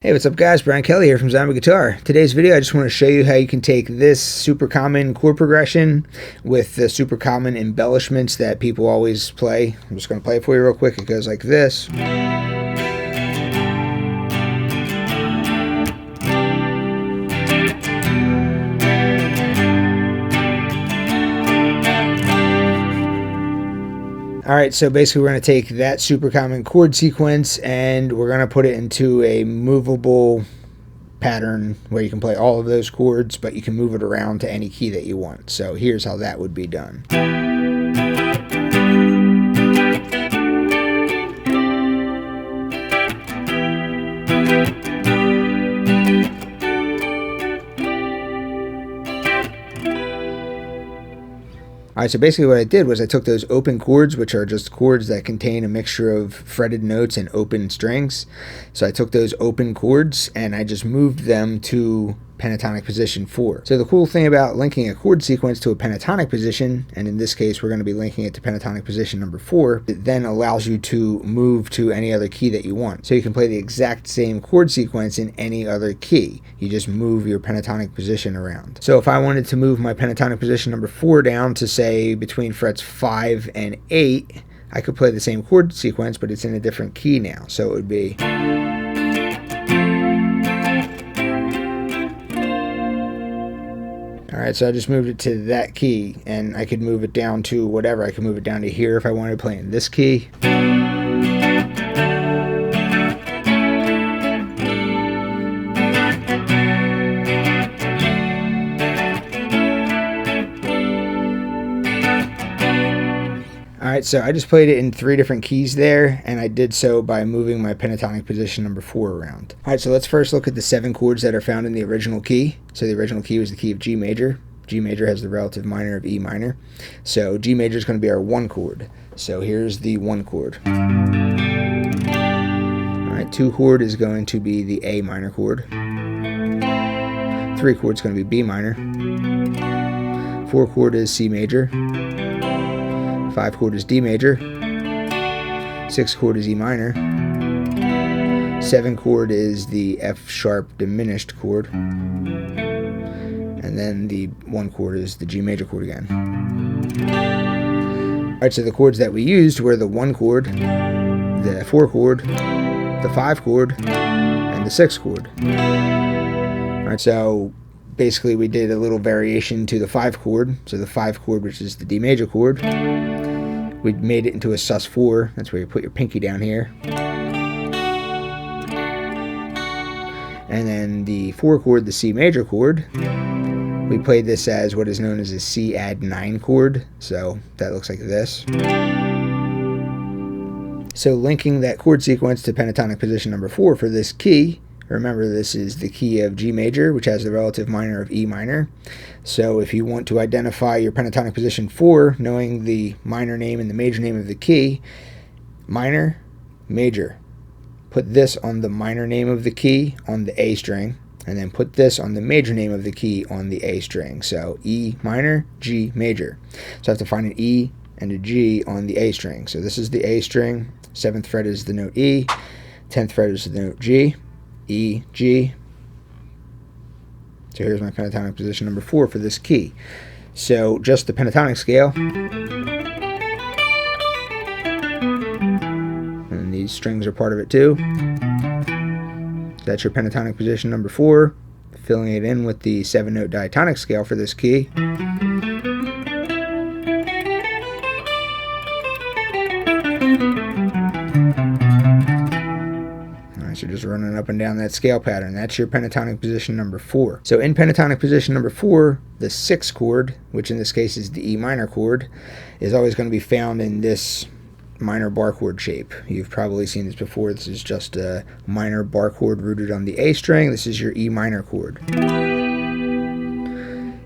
Hey, what's up guys? Brian Kelly here from Zombie Guitar. Today's video, I just want to show you how you can take this super common chord progression with the super common embellishments that people always play. I'm just going to play it for you real quick. It goes like this. Alright, so basically we're going to take that super common chord sequence and we're going to put it into a movable pattern where you can play all of those chords, but you can move it around to any key that you want. So here's how that would be done. Alright, so basically what I did was I took those open chords, which are just chords that contain a mixture of fretted notes and open strings. So I took those open chords and I just moved them to pentatonic position 4. So the cool thing about linking a chord sequence to a pentatonic position, and in this case we're going to be linking it to pentatonic position number 4, it then allows you to move to any other key that you want. So you can play the exact same chord sequence in any other key. You just move your pentatonic position around. So if I wanted to move my pentatonic position number 4 down to say between frets 5 and 8, I could play the same chord sequence, but it's in a different key now. So it would be... Alright, so I just moved it to that key, and I could move it down to whatever. I could move it down to here if I wanted to play in this key. Alright, so I just played it in 3 different keys there, and I did so by moving my pentatonic position number 4 around. Alright, so let's first look at the 7 chords that are found in the original key. So the original key was the key of G major. G major has the relative minor of E minor. So G major is going to be our 1 chord. So here's the 1 chord. Alright, 2 chord is going to be the A minor chord. 3 chord is going to be B minor. 4 chord is C major. 5 chord is D major, 6 chord is E minor, 7 chord is the F sharp diminished chord, and then the 1 chord is the G major chord again. Alright, so the chords that we used were the 1 chord, the 4 chord, the 5 chord, and the 6 chord. Alright, so basically we did a little variation to the 5 chord. So the 5 chord, which is the D major chord, we made it into a sus4. That's where you put your pinky down here. And then the 4 chord, the C major chord, we played this as what is known as a C add 9 chord. So that looks like this. So linking that chord sequence to pentatonic position number 4 for this key. Remember, this is the key of G major, which has the relative minor of E minor. So if you want to identify your pentatonic position 4, knowing the minor name and the major name of the key, minor, major. Put this on the minor name of the key on the A string, and then put this on the major name of the key on the A string. So E minor, G major. So I have to find an E and a G on the A string. So this is the A string, 7th fret is the note E, 10th fret is the note G. E, G. So here's my pentatonic position number 4 for this key. So just the pentatonic scale. And these strings are part of it too. That's your pentatonic position number 4. Filling it in with the 7-note diatonic scale for this key. So just running up and down that scale pattern. That's your pentatonic position number 4. So in pentatonic position number 4, the 6th chord, which in this case is the E minor chord, is always going to be found in this minor bar chord shape. You've probably seen this before. This is just a minor bar chord rooted on the A string. This is your E minor chord.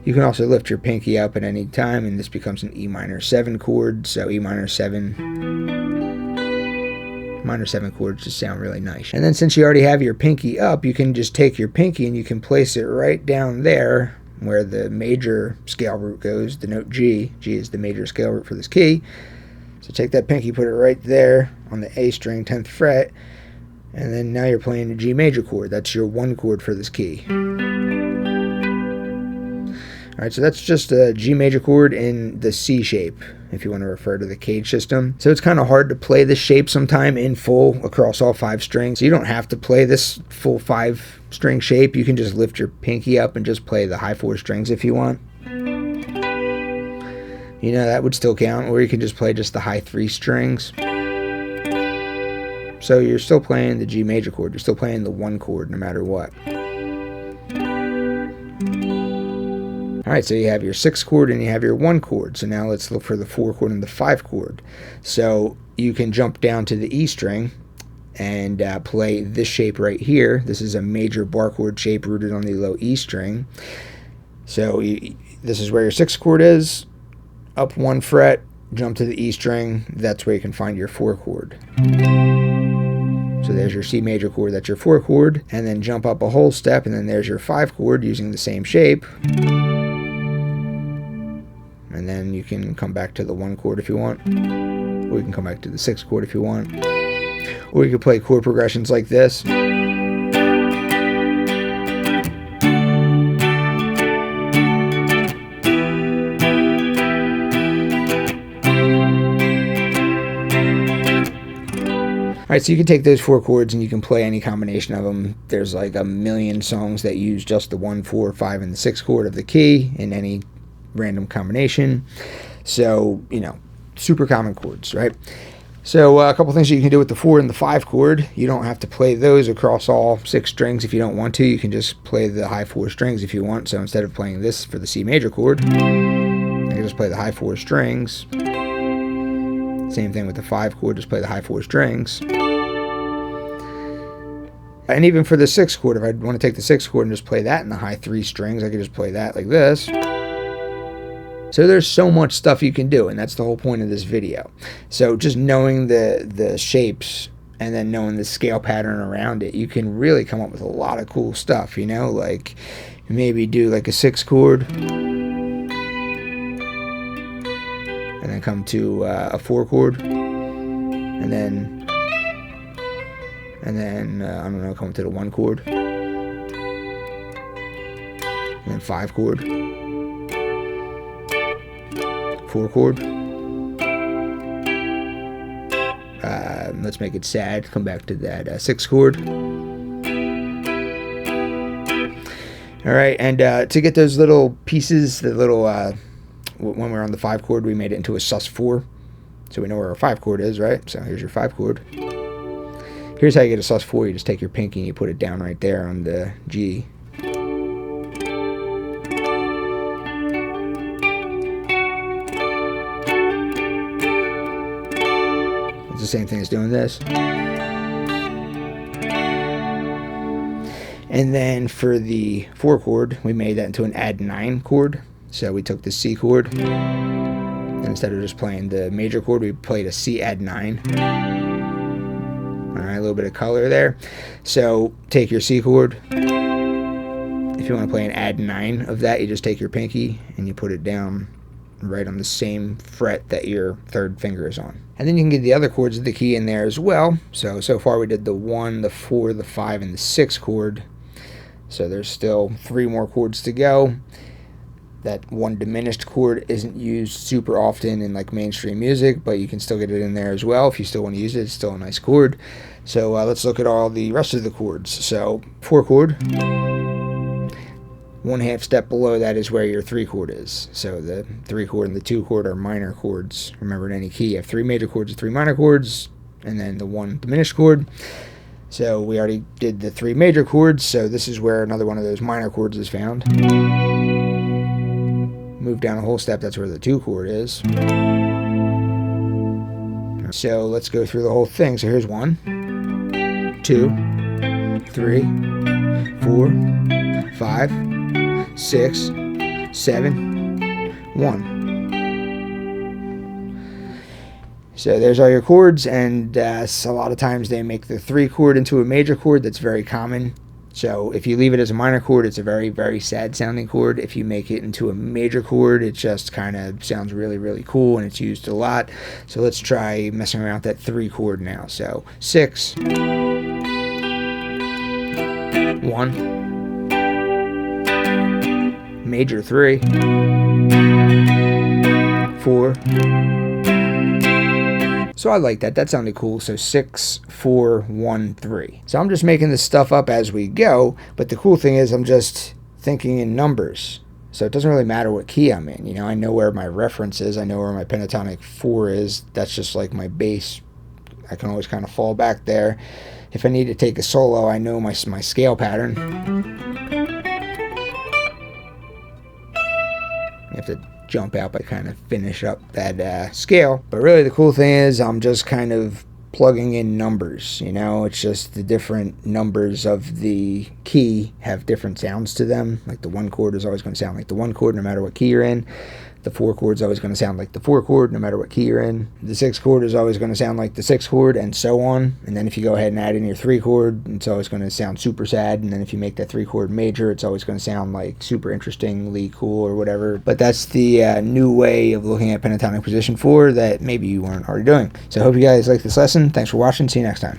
You can also lift your pinky up at any time, and this becomes an E minor 7 chord. So E minor 7... minor 7 chords just sound really nice. And then since you already have your pinky up, you can just take your pinky and you can place it right down there where the major scale root goes, the note G. G is the major scale root for this key. So take that pinky, put it right there on the A string, 10th fret, And then now you're playing a G major chord. That's your 1 chord for this key. Alright, so that's just a G major chord in the C shape, if you want to refer to the cage system. So it's kind of hard to play this shape sometime in full across all 5 strings. You don't have to play this full 5-string shape. You can just lift your pinky up and just play the high 4 strings if you want. You know, that would still count. Or you can just play just the high 3 strings. So you're still playing the G major chord. You're still playing the 1 chord no matter what. Alright, so you have your 6 chord and you have your 1 chord. So now let's look for the 4 chord and the 5 chord. So you can jump down to the E string and play this shape right here. This is a major bar chord shape rooted on the low E string. So this is where your 6 chord is. Up 1 fret, jump to the E string. That's where you can find your 4 chord. So there's your C major chord, that's your 4 chord. And then jump up a whole step, and then there's your 5 chord using the same shape. And then you can come back to the 1 chord if you want. Or you can come back to the 6 chord if you want. Or you can play chord progressions like this. Alright, so you can take those 4 chords and you can play any combination of them. There's like a million songs that use just the 1, 4, 5, and the 6 chord of the key in any random combination. So, you know, super common chords, right? So a couple things you can do with the 4 and the 5 chord. You don't have to play those across all 6 strings if you don't want to. You can just play the high 4 strings if you want. So instead of playing this for the C major chord, I can just play the high 4 strings. Same thing with the 5 chord, just play the high 4 strings. And even for the 6 chord, if I want to take the 6 chord and just play that in the high 3 strings, I could just play that like this. So there's so much stuff you can do, and that's the whole point of this video. So just knowing the shapes and then knowing the scale pattern around it, you can really come up with a lot of cool stuff, you know? Like maybe do like a 6 chord, and then come to a 4 chord, and then I don't know, come to the 1 chord, and then 5 chord, 4 chord. Let's make it sad. Come back to that 6 chord. All right, and to get those little pieces, the little when we're on the 5 chord, we made it into a sus4, so we know where our 5 chord is, right? So here's your 5 chord. Here's how you get a sus4. You just take your pinky and you put it down right there on the G. It's the same thing as doing this. And then for the 4 chord, we made that into an add 9 chord. So we took the C chord, and instead of just playing the major chord, we played a C add 9. Alright, a little bit of color there. So take your C chord. If you want to play an add 9 of that, you just take your pinky and you put it down right on the same fret that your 3rd finger is on. And then you can get the other chords of the key in there as well. So far we did the 1, the 4, the 5, and the 6 chord. So there's still 3 more chords to go. That 1 diminished chord isn't used super often in like mainstream music, but you can still get it in there as well if you still want to use it. It's still a nice chord. So let's look at all the rest of the chords. So 4 chord, 1/2 step below that is where your 3 chord is. So the 3 chord and the 2 chord are minor chords. Remember, in any key you have 3 major chords and 3 minor chords, and then the 1 diminished chord. So we already did the 3 major chords, so this is where another one of those minor chords is found. Move down a whole step, that's where the 2 chord is. So let's go through the whole thing. So here's 1, 2, 3, 4, 5, 6, 7, 1. So there's all your chords, and a lot of times they make the 3 chord into a major chord. That's very common. So if you leave it as a minor chord, it's a very, very sad sounding chord. If you make it into a major chord, it just kind of sounds really, really cool, and it's used a lot. So let's try messing around with that 3 chord now. So 6, 1, major 3, 4. So I like that. That sounded cool. So 6, 4, 1, 3. So I'm just making this stuff up as we go, but the cool thing is I'm just thinking in numbers. So it doesn't really matter what key I'm in. You know, I know where my reference is. I know where my pentatonic 4 is. That's just like my bass. I can always kind of fall back there. If I need to take a solo, I know my scale pattern. You have to jump out, but kind of finish up that scale. But really the cool thing is I'm just kind of plugging in numbers. You know, it's just the different numbers of the key have different sounds to them. Like the 1 chord is always going to sound like the 1 chord no matter what key you're in. The 4 chord is always going to sound like the 4 chord no matter what key you're in. The 6 chord is always going to sound like the 6 chord, and so on. And then if you go ahead and add in your 3 chord, it's always going to sound super sad. And then if you make that 3 chord major, it's always going to sound like super interestingly cool or whatever. But that's the new way of looking at pentatonic position 4 that maybe you weren't already doing. So I hope you guys like this lesson. Thanks for watching. See you next time.